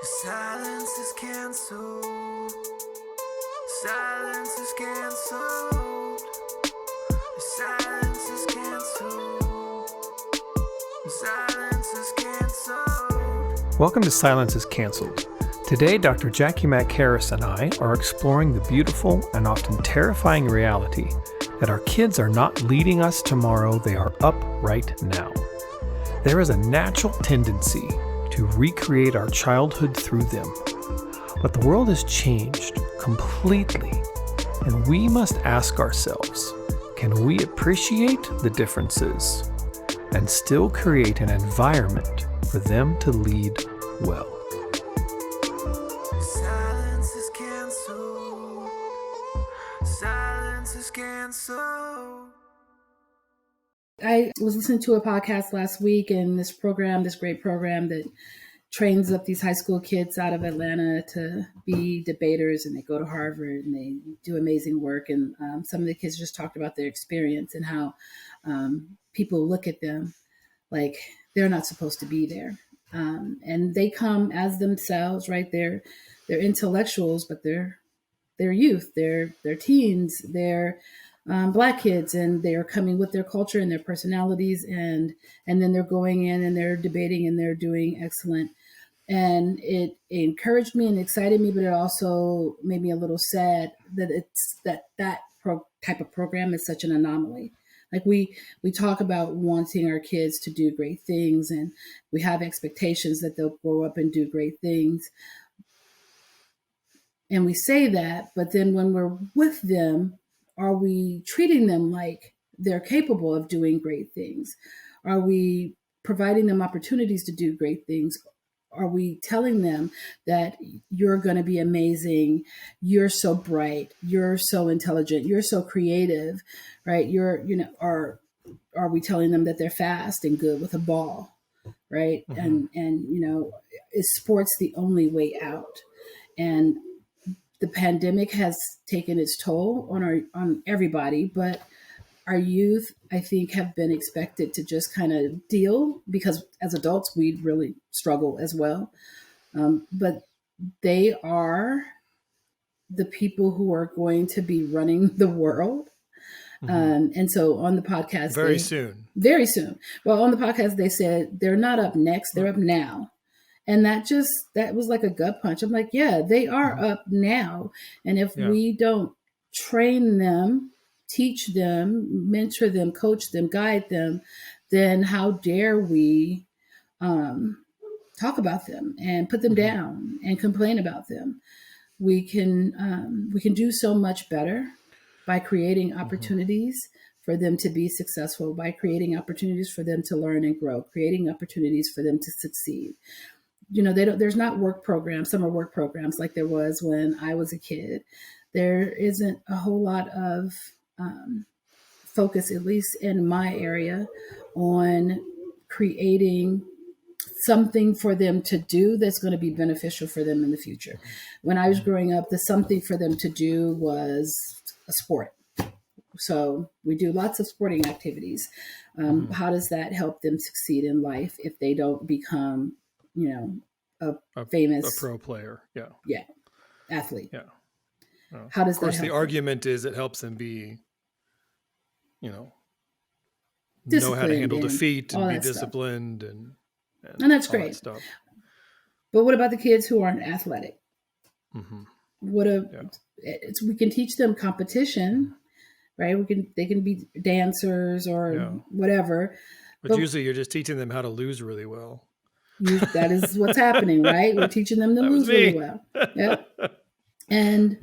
Silence is cancelled. Silence is cancelled. Silence is cancelled. Silence is cancelled. Welcome to Silence is Cancelled. Today, Dr. Jackie Mack Harris and I are exploring the beautiful and often terrifying reality that our kids are not leading us tomorrow, they are up right now. There is a natural tendency to recreate our childhood through them. But the world has changed completely, and we must ask ourselves, can we appreciate the differences and still create an environment for them to lead well? Silence is canceled. Silence is canceled. I was listening to a podcast last week, and this great program that trains up these high school kids out of Atlanta to be debaters, and they go to Harvard and they do amazing work. And some of the kids just talked about their experience and how people look at them like they're not supposed to be there. And they come as themselves, right? They're intellectuals, but they're youth, they're teens, they're Black kids, and they're coming with their culture and their personalities, and then they're going in and they're debating and they're doing excellent. And it encouraged me and excited me, but it also made me a little sad that it's that type of program is such an anomaly. Like we talk about wanting our kids to do great things, and we have expectations that they'll grow up and do great things. And we say that, but then when we're with them, are we treating them like they're capable of doing great things? Are we providing them opportunities to do great things? Are we telling them that you're going to be amazing? You're so bright. You're so intelligent. You're so creative, right? Are we telling them that they're fast and good with a ball, right? Mm-hmm. And is sports the only way out? And the pandemic has taken its toll on everybody, but our youth, I think, have been expected to just kind of deal, because as adults, we really struggle as well. But they are the people who are going to be running the world. Mm-hmm. And so on the podcast, very soon. Well, on the podcast, they said they're not up next, they're up now. And that was like a gut punch. I'm like, yeah, they are up now. And if we don't train them, teach them, mentor them, coach them, guide them, then how dare we talk about them and put them down and complain about them? We can do so much better by creating opportunities for them to be successful, by creating opportunities for them to learn and grow, creating opportunities for them to succeed. There's not work programs, summer work programs like there was when I was a kid. There isn't a whole lot of focus, at least in my area, on creating something for them to do that's going to be beneficial for them in the future. When I was growing up, the something for them to do was a sport. So we do lots of sporting activities. How does that help them succeed in life if they don't become a pro player, athlete? Yeah. How does that help? Of course, the argument is it helps them be, know how to handle defeat and be disciplined, and that's great. That stuff. But what about the kids who aren't athletic? Mm-hmm. We can teach them competition, right? They can be dancers or whatever. But usually, you're just teaching them how to lose really well. That is what's happening, right? We're teaching them to lose really well. Yep. And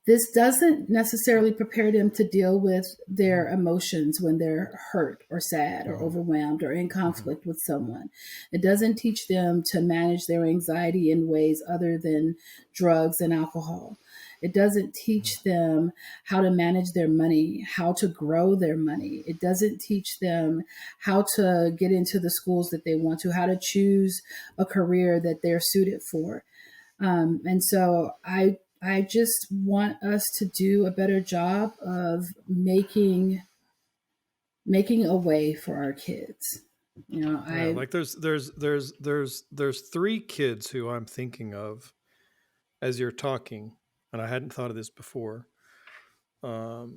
this doesn't necessarily prepare them to deal with their emotions when they're hurt or sad or overwhelmed or in conflict with someone. It doesn't teach them to manage their anxiety in ways other than drugs and alcohol. It doesn't teach them how to manage their money, how to grow their money. It doesn't teach them how to get into the schools that they want to, how to choose a career that they're suited for. And so I just want us to do a better job of making a way for our kids. Like there's three kids who I'm thinking of as you're talking, and I hadn't thought of this before. They're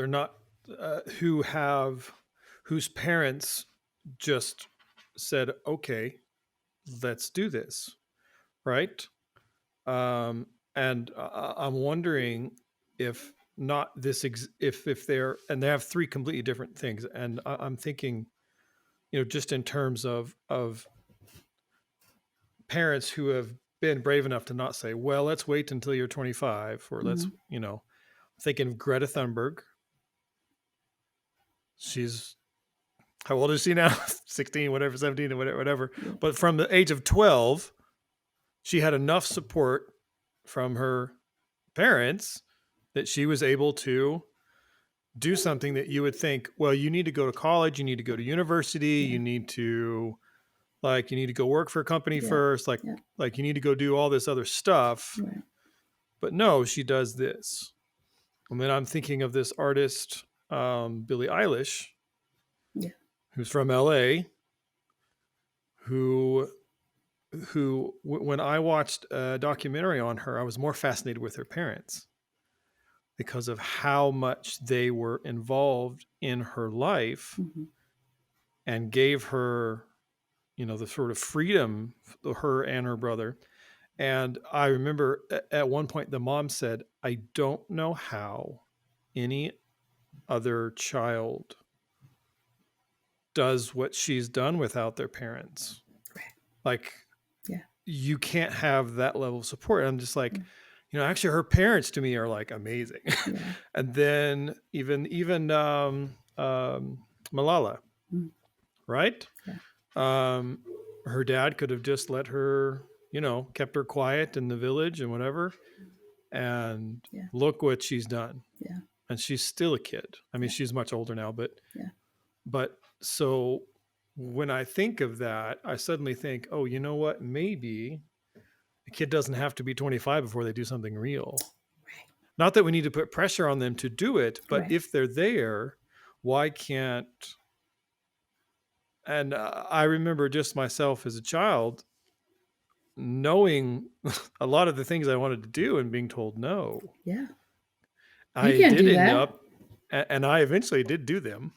not whose parents just said, "Okay, let's do this," right? And I'm wondering if not this if they're, and they have three completely different things, and I'm thinking, just in terms of parents who have been brave enough to not say, well, let's wait until you're 25, or let's, thinking of Greta Thunberg. She's, how old is she now? 16, whatever, 17, whatever. But from the age of 12, she had enough support from her parents that she was able to do something that you would think, well, you need to go to college, you need to go to university, you need to go work for a company first, like you need to go do all this other stuff. Right. But no, she does this. And then I'm thinking of this artist, Billie Eilish, who's from LA, who when I watched a documentary on her, I was more fascinated with her parents because of how much they were involved in her life and gave her, the sort of freedom, her and her brother. And I remember at one point the mom said, I don't know how any other child does what she's done without their parents. Like, you can't have that level of support. And I'm just like, actually her parents to me are like amazing. And then even Malala, right? Her dad could have just let her, kept her quiet in the village and whatever. And look what she's done. Yeah. And she's still a kid. I mean, she's much older now, but so when I think of that, I suddenly think, oh, you know what? Maybe a kid doesn't have to be 25 before they do something real. Right. Not that we need to put pressure on them to do it, but if they're there, why can't... And I remember just myself as a child knowing a lot of the things I wanted to do and being told no. Yeah. I did end up, and I eventually did do them,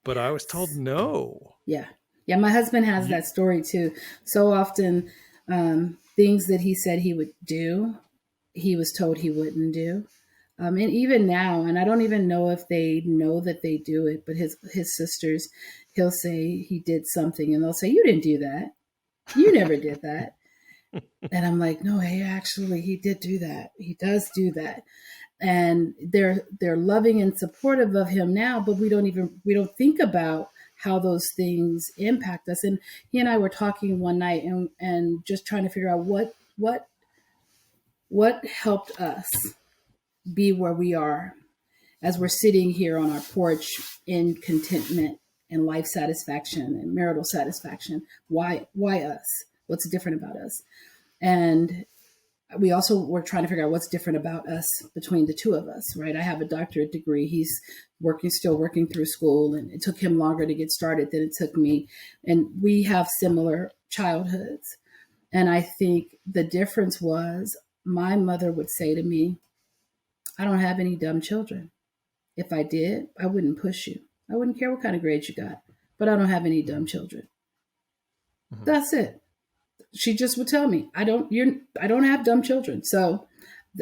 but I was told no. Yeah. Yeah. My husband has that story too. So often things that he said he would do, he was told he wouldn't do. And even now, and I don't even know if they know that they do it, but his sisters, he'll say he did something and they'll say, you didn't do that. You never did that. And I'm like, no, he did do that. He does do that. And they're loving and supportive of him now, but we don't think about how those things impact us. And he and I were talking one night and just trying to figure out what helped us be where we are as we're sitting here on our porch in contentment and life satisfaction and marital satisfaction. Why us? What's different about us? And we also were trying to figure out what's different about us between the two of us, right? I have a doctorate degree. He's still working through school, and it took him longer to get started than it took me. And we have similar childhoods. And I think the difference was my mother would say to me, I don't have any dumb children. If I did, I wouldn't push you. I wouldn't care what kind of grades you got, but I don't have any dumb children. Mm-hmm. That's it. She just would tell me, I don't have dumb children. So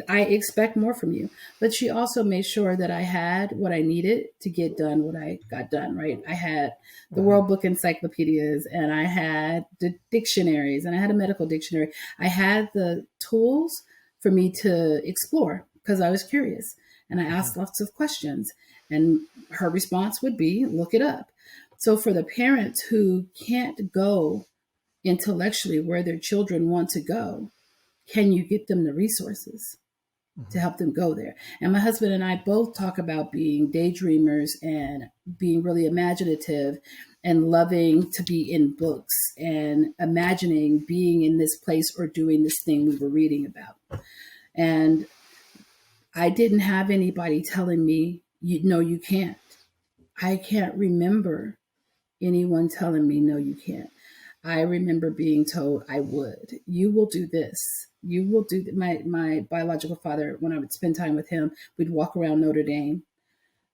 I expect more from you. But she also made sure that I had what I needed to get done what I got done, right? I had the World Book encyclopedias, and I had the dictionaries, and I had a medical dictionary. I had the tools for me to explore because I was curious, and I asked lots of questions, and her response would be, look it up. So for the parents who can't go intellectually where their children want to go, can you get them the resources to help them go there? And my husband and I both talk about being daydreamers and being really imaginative and loving to be in books and imagining being in this place or doing this thing we were reading about. And I didn't have anybody telling me, you can't. I can't remember anyone telling me, no, you can't. I remember being told I would. You will do this. You will do my biological father, when I would spend time with him, we'd walk around Notre Dame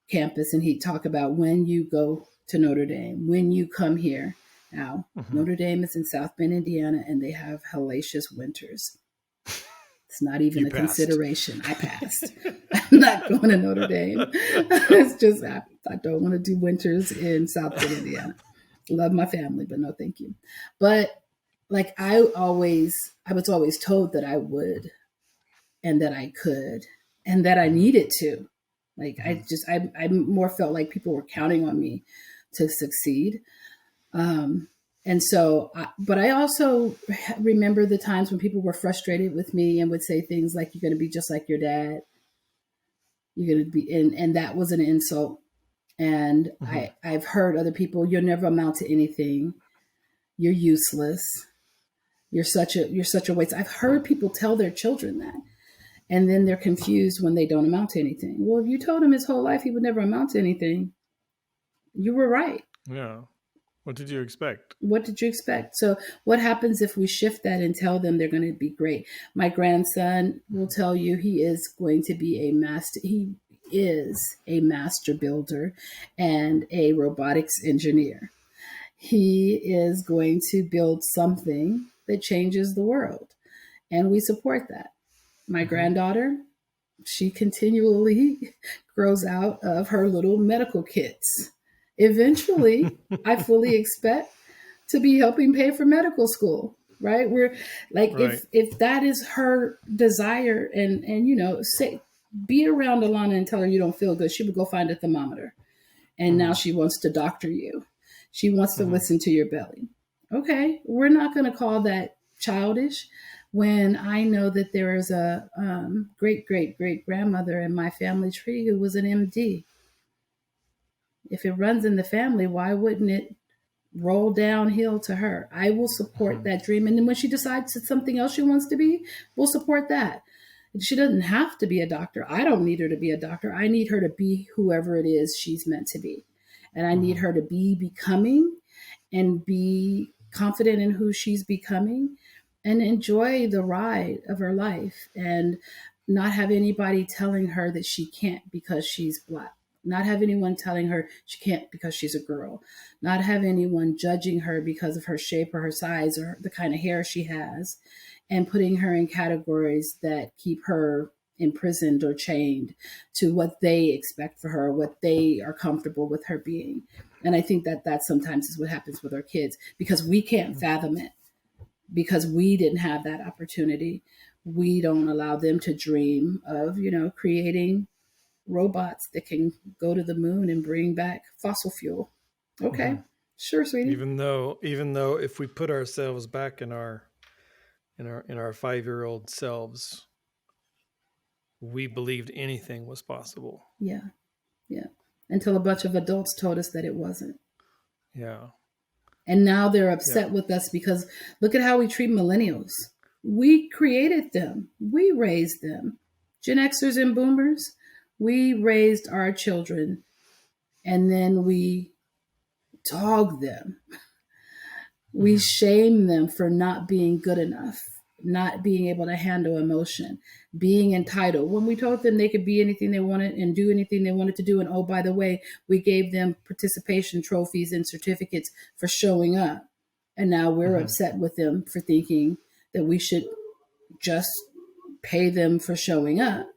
campus and he'd talk about when you go to Notre Dame, when you come here. Now, Notre Dame is in South Bend, Indiana, and they have hellacious winters. It's not even a consideration. I passed. I'm not going to Notre Dame. It's just, I don't want to do winters in South Bend, Indiana. Love my family, but no, thank you. But like I was always told that I would, and that I could, and that I needed to. Like I more felt like people were counting on me to succeed. And so, but I also remember the times when people were frustrated with me and would say things like, you're going to be just like your dad. You're going to be, and that was an insult. And I've heard other people, you'll never amount to anything. You're useless. You're such a waste. I've heard people tell their children that. And then they're confused when they don't amount to anything. Well, if you told him his whole life he would never amount to anything, you were right. Yeah. What did you expect? What did you expect? So what happens if we shift that and tell them they're going to be great? My grandson will tell you he is going to be a master. He is a master builder and a robotics engineer. He is going to build something that changes the world. And we support that. My granddaughter, she continually grows out of her little medical kits. Eventually, I fully expect to be helping pay for medical school, right? We're like, right. If that is her desire and say, be around Alana and tell her you don't feel good, she would go find a thermometer. And now she wants to doctor you. She wants to listen to your belly. Okay, we're not going to call that childish when I know that there is a great-great-great-grandmother in my family tree who was an MD. If it runs in the family, why wouldn't it roll downhill to her? I will support that dream. And then when she decides it's something else she wants to be, we'll support that. She doesn't have to be a doctor. I don't need her to be a doctor. I need her to be whoever it is she's meant to be. And I need her to be becoming and be confident in who she's becoming and enjoy the ride of her life and not have anybody telling her that she can't because she's Black. Not have anyone telling her she can't because she's a girl. Not have anyone judging her because of her shape or her size or the kind of hair she has and putting her in categories that keep her imprisoned or chained to what they expect for her, what they are comfortable with her being. And I think that sometimes is what happens with our kids because we can't fathom it because we didn't have that opportunity. We don't allow them to dream of, creating robots that can go to the moon and bring back fossil fuel. Okay. Sure, sweetie. Even though if we put ourselves back in our 5-year-old selves, we believed anything was possible. Yeah. Until a bunch of adults told us that it wasn't. Yeah. And now they're upset with us because look at how we treat millennials. We created them. We raised them. Gen Xers and boomers, we raised our children and then we dog them. We shame them for not being good enough, not being able to handle emotion, being entitled. When we told them they could be anything they wanted and do anything they wanted to do. And oh, by the way, we gave them participation trophies and certificates for showing up. And now we're upset with them for thinking that we should just pay them for showing up.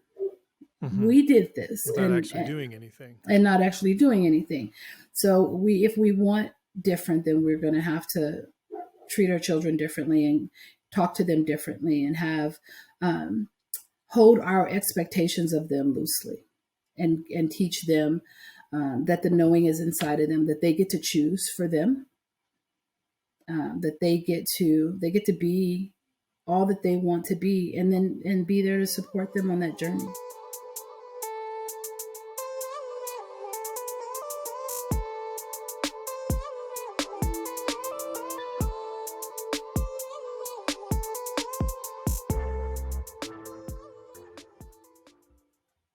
We did this. Without actually doing anything. And not actually doing anything. So if we want different, then we're going to have to treat our children differently and talk to them differently and have hold our expectations of them loosely and teach them that the knowing is inside of them, that they get to choose for them, that they get to be all that they want to be and be there to support them on that journey.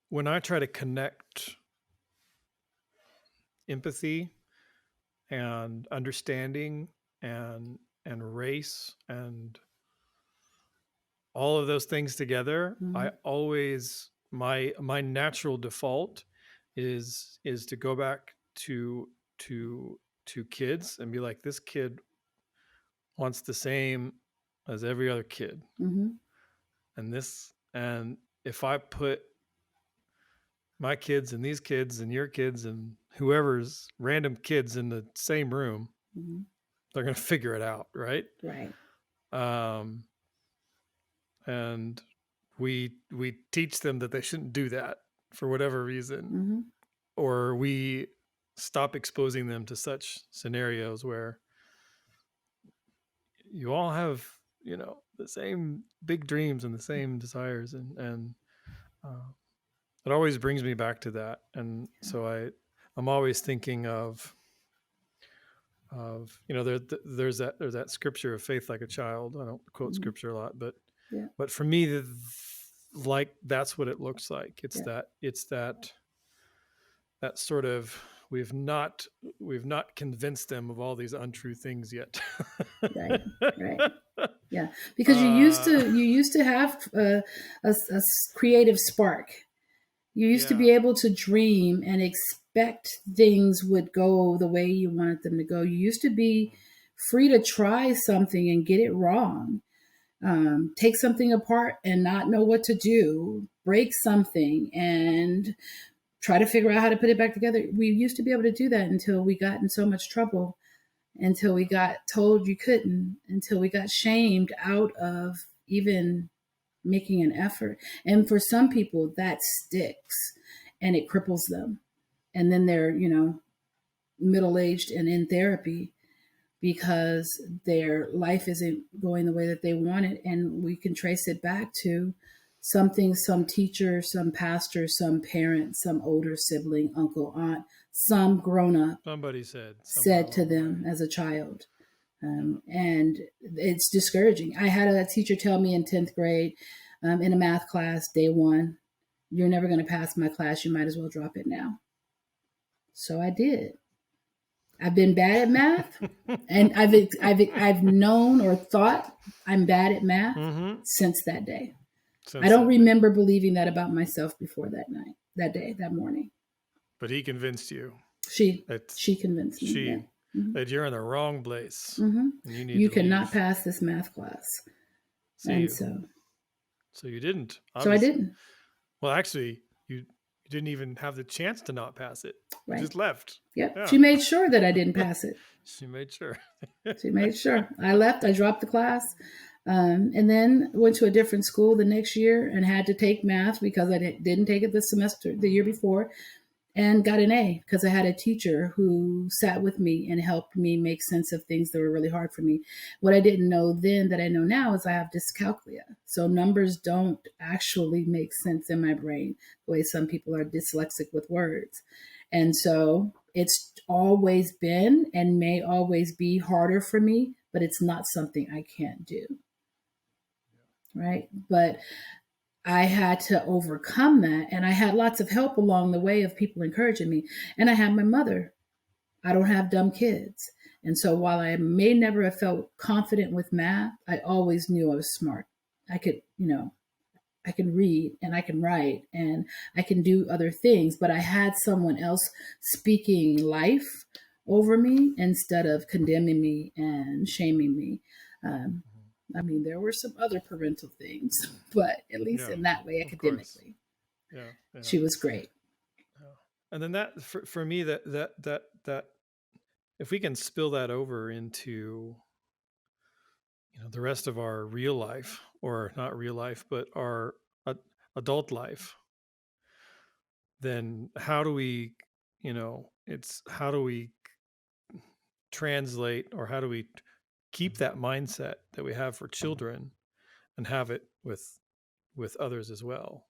When I try to connect empathy and understanding and race and all of those things together, I always my natural default is to go back to kids and be like, this kid wants the same as every other kid. And if I put my kids and these kids and your kids and whoever's random kids in the same room, they're going to figure it out. Right. And we teach them that they shouldn't do that for whatever reason, or we stop exposing them to such scenarios where you all have, the same big dreams and the same desires, and it always brings me back to that. And so I'm always thinking of there's that scripture of faith like a child. I don't quote scripture a lot, but for me, that's what it looks like. It's that sort of, we've not convinced them of all these untrue things yet. Right. Yeah, because you used to have a creative spark. You used to be able to dream and expect things would go the way you wanted them to go. You used to be free to try something and get it wrong. Take something apart and not know what to do, break something and try to figure out how to put it back together. We used to be able to do that until we got in so much trouble, until we got told you couldn't, until we got shamed out of even making an effort. And for some people that sticks and it cripples them. And then they're, middle-aged and in therapy because their life isn't going the way that they want it. And we can trace it back to something some teacher, some pastor, some parent, some older sibling, uncle, aunt, some grown-up somebody said to them as a child. And it's discouraging. I had a teacher tell me in 10th grade in a math class, day one, you're never going to pass my class. You might as well drop it now. So I did. I've been bad at math, and I've known or thought I'm bad at math since that day. I don't remember believing that about myself before that morning. But he convinced you. She convinced me. That you're in the wrong place. You cannot pass this math class. So you didn't. Obviously. So I didn't. Well, actually, you didn't even have the chance to not pass it. Right. You just left. Yep. Yeah. She made sure that I didn't pass it. She made sure. She made sure. I left. I dropped the class. And then went to a different school the next year and had to take math because I didn't take it the year before, and got an A because I had a teacher who sat with me and helped me make sense of things that were really hard for me. What I didn't know then that I know now is I have dyscalculia. So numbers don't actually make sense in my brain the way some people are dyslexic with words. And so it's always been and may always be harder for me, but it's not something I can't do. Right. But I had to overcome that. And I had lots of help along the way of people encouraging me. And I had my mother. I don't have dumb kids. And so while I may never have felt confident with math, I always knew I was smart. I could, I can read and I can write and I can do other things. But I had someone else speaking life over me instead of condemning me and shaming me. There were some other parental things, but at least in that way, academically, she was great. Yeah. And then that, for me, that if we can spill that over into, the rest of our real life, or not real life, but our adult life, then how do we, how do we translate, or how do we keep that mindset that we have for children and have it with others as well?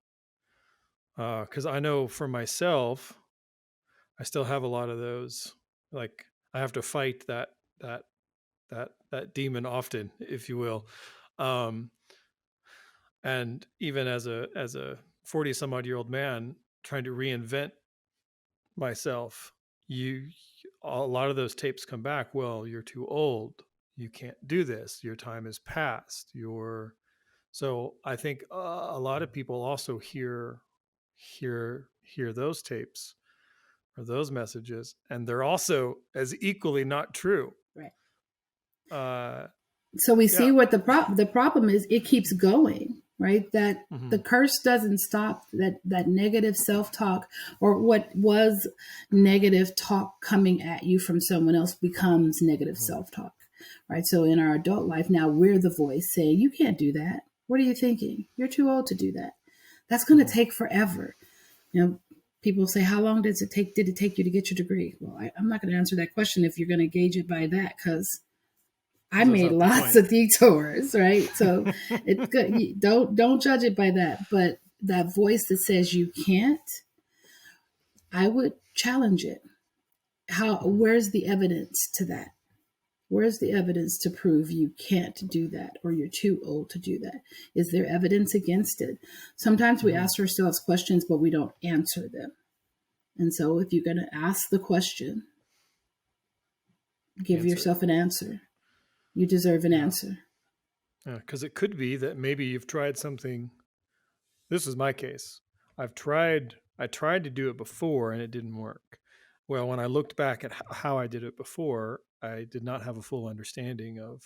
Because I know for myself, I still have a lot of those. Like, I have to fight that demon often, if you will. And even as a 40 some odd year old man trying to reinvent myself, a lot of those tapes come back. Well, you're too old. You can't do this. Your time is past. So I think a lot of people also hear those tapes or those messages, and they're also as equally not true. Right. Uh, so we see what the problem is. It keeps going, right? That the curse doesn't stop. That negative self-talk, or what was negative talk coming at you from someone else, becomes negative self-talk, right? So in our adult life now, we're the voice saying, you can't do that. What are you thinking? You're too old to do that. That's going to take forever. People say, how long did it take you to get your degree? Well, I'm not going to answer that question if you're going to gauge it by that, because I made lots of detours, right? So it's good. Don't judge it by that. But that voice that says you can't, I would challenge it. Where's the evidence to that? Where's the evidence to prove you can't do that, or you're too old to do that? Is there evidence against it? Sometimes we ask ourselves questions, but we don't answer them. And so if you're going to ask the question, give yourself an answer. You deserve an answer. Because it could be that maybe you've tried something. This is my case. I tried to do it before and it didn't work. Well, when I looked back at how I did it before, I did not have a full understanding of,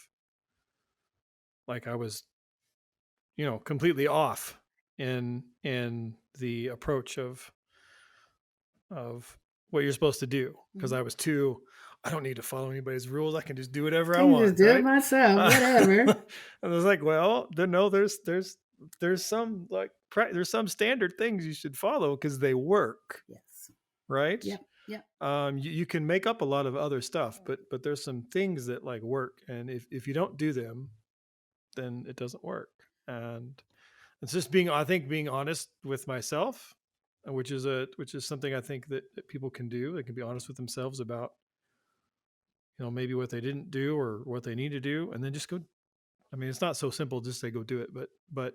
like, I was, completely off in the approach of what you're supposed to do. Because I was I don't need to follow anybody's rules. I can just do whatever I want. Just do it myself, whatever. And I was like, well, there's some there's some standard things you should follow because they work. Yes. Right. Yep. Yep. You can make up a lot of other stuff, but there's some things that like work, and if you don't do them, then it doesn't work. And it's just being honest with myself, which is something I think that people can do. They can be honest with themselves about, maybe what they didn't do or what they need to do, and then just go. I mean, it's not so simple just say go do it, but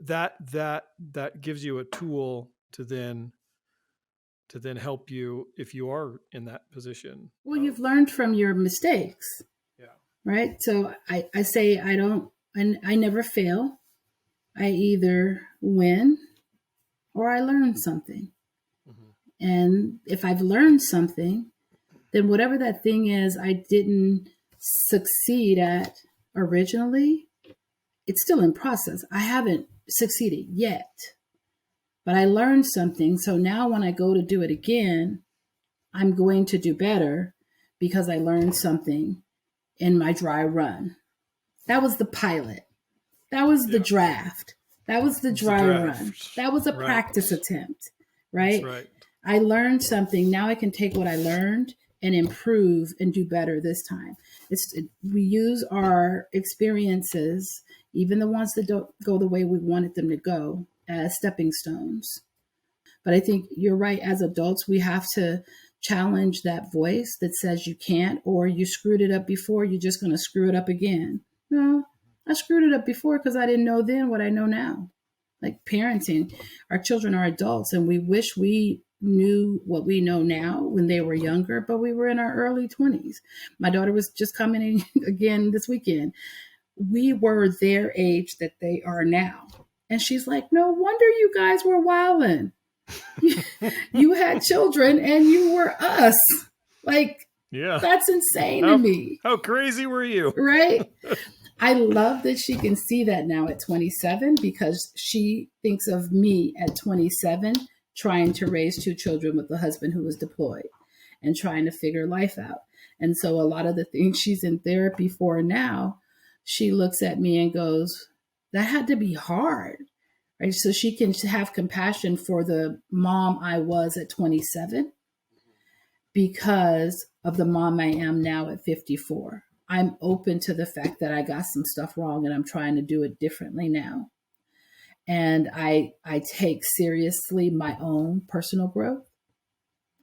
that gives you a tool to then help you if you are in that position. Well, you've learned from your mistakes. Yeah. Right. So I say I never fail. I either win or I learn something. And if I've learned something, then whatever that thing is I didn't succeed at originally, it's still in process. I haven't succeeded yet, but I learned something. So now when I go to do it again, I'm going to do better because I learned something in my dry run. That was the pilot. That was the draft. That was the dry run. That was a practice attempt, right? That's right. I learned something. Now I can take what I learned and improve and do better this time. We use our experiences, even the ones that don't go the way we wanted them to go, as stepping stones. But I think you're right. As adults, we have to challenge that voice that says you can't, or you screwed it up before, you're just going to screw it up again. No, I screwed it up before because I didn't know then what I know now. Like parenting, our children are adults, and we wish we knew what we know now when they were younger, but we were in our early 20s. My daughter was just coming in again this weekend. We were their age that they are now. And she's like, no wonder you guys were wilding. You had children and you were us. Like, yeah, that's insane to me. How crazy were you? Right? I love that she can see that now at 27, because she thinks of me at 27 trying to raise 2 children with a husband who was deployed and trying to figure life out. And so a lot of the things she's in therapy for now, she looks at me and goes, that had to be hard, right? So she can have compassion for the mom I was at 27 because of the mom I am now at 54. I'm open to the fact that I got some stuff wrong and I'm trying to do it differently now. And I take seriously my own personal growth,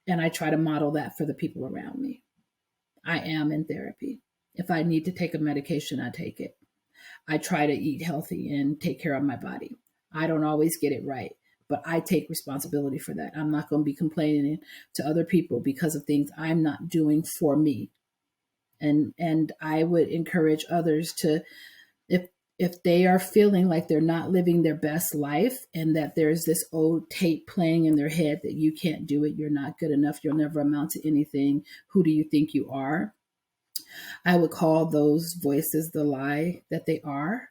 and I try to model that for the people around me. I am in therapy. If I need to take a medication, I take it. I try to eat healthy and take care of my body. I don't always get it right, but I take responsibility for that. I'm not going to be complaining to other people because of things I'm not doing for me. And I would encourage others to, if they are feeling like they're not living their best life and that there's this old tape playing in their head that you can't do it, you're not good enough, you'll never amount to anything, who do you think you are? I would call those voices the lie that they are,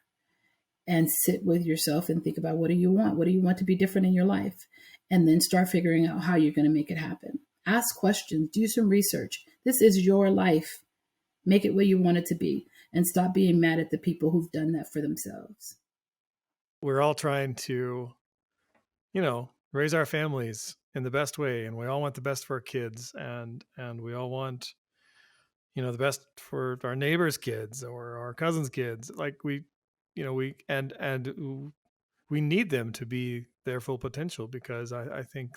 and sit with yourself and think about, what do you want? What do you want to be different in your life? And then start figuring out how you're going to make it happen. Ask questions, do some research. This is your life. Make it what you want it to be, and stop being mad at the people who've done that for themselves. We're all trying to, raise our families in the best way, and we all want the best for our kids, and we all want, the best for our neighbors' kids or our cousins' kids. Like we need them to be their full potential, because I think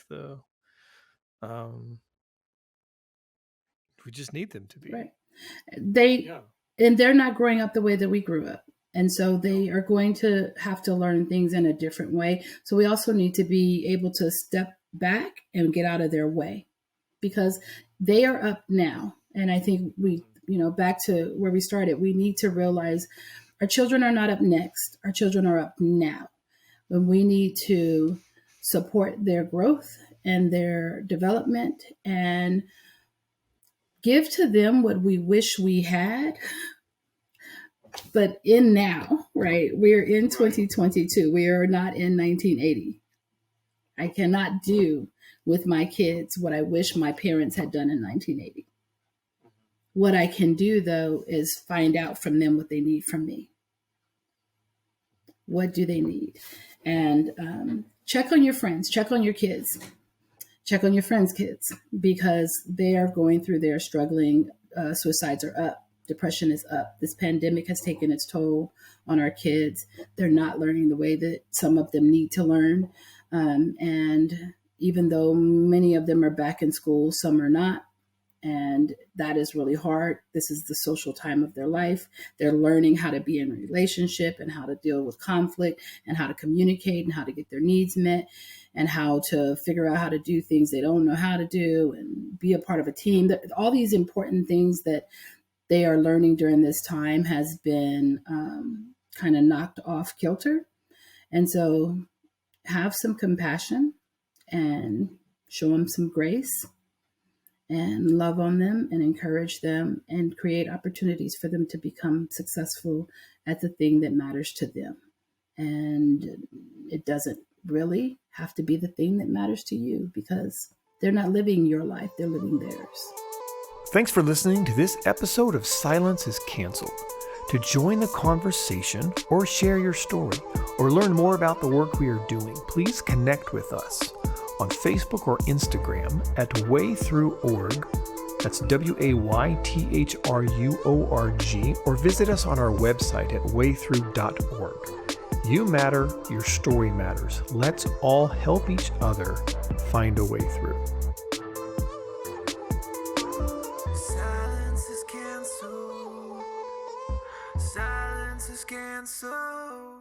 we just need them to be. Right. And they're not growing up the way that we grew up. And so they are going to have to learn things in a different way. So we also need to be able to step back and get out of their way, because they are up now. And I think we, back to where we started, we need to realize our children are not up next. Our children are up now. And we need to support their growth and their development and give to them what we wish we had, but in now, right? We're in 2022. We are not in 1980. I cannot do with my kids what I wish my parents had done in 1980. What I can do, though, is find out from them what they need from me. What do they need? And check on your friends, check on your kids. Check on your friends' kids, because they are going through, they're struggling. Suicides are up. Depression is up. This pandemic has taken its toll on our kids. They're not learning the way that some of them need to learn. And even though many of them are back in school, some are not. And that is really hard. This is the social time of their life. They're learning how to be in a relationship and how to deal with conflict and how to communicate and how to get their needs met and how to figure out how to do things they don't know how to do and be a part of a team. All these important things that they are learning during this time has been kind of knocked off kilter. And so have some compassion and show them some grace and love on them and encourage them and create opportunities for them to become successful at the thing that matters to them. And it doesn't really have to be the thing that matters to you, because they're not living your life, they're living theirs. Thanks for listening to this episode of Silence is Canceled. To join the conversation or share your story or learn more about the work we are doing, please connect with us on Facebook or Instagram at waythrough.org. That's WAYTHRUORG, or visit us on our website at waythrough.org. You matter, your story matters. Let's all help each other find a way through. Silence is canceled. Silence is canceled.